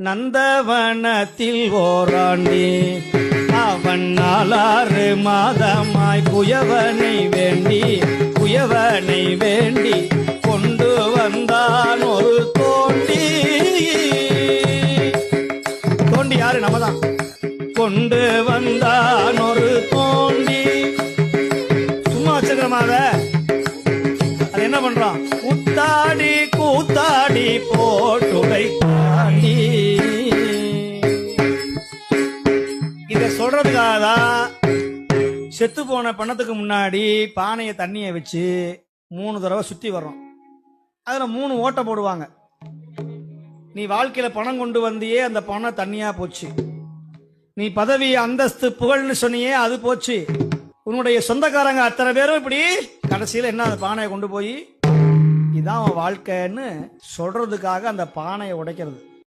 நந்தவனத்தில் ஓராண்டி அவன் 4 மாதமாய் குயவனை வேண்டி கொண்டு வந்தான் ஒரு தோண்டி. தோண்டி யாரு? நம்மதான். கொண்டு வந்தான் ஒரு தோண்டி. சும்மா வச்சுக்கிறோமாத அது என்ன பண்றான்? கூத்தாடி போட்டுடை தாண்டி. இத சொல்றதுக்காக தான் செத்து போன பணத்துக்கு முன்னாடி பானையை தண்ணியை வச்சு 3 தடவை சுத்தி வர்றோம். அதுல 3 ஓட்டை போடுவாங்க. நீ வாழ்க்கையில பணம் கொண்டு வந்தியே, அந்த பணம் தண்ணியா போச்சு. நீ பதவி அந்தஸ்து புகழ்னு சொன்னியே, அது போச்சு. உன்னுடைய சொந்தக்காரங்க அத்தனை பேரும் இப்படி கடைசியில என்ன, அந்த பானையை கொண்டு போய் இதான் அவன் வாழ்க்கைன்னு சொல்றதுக்காக அந்த பானையை உடைக்கிறது.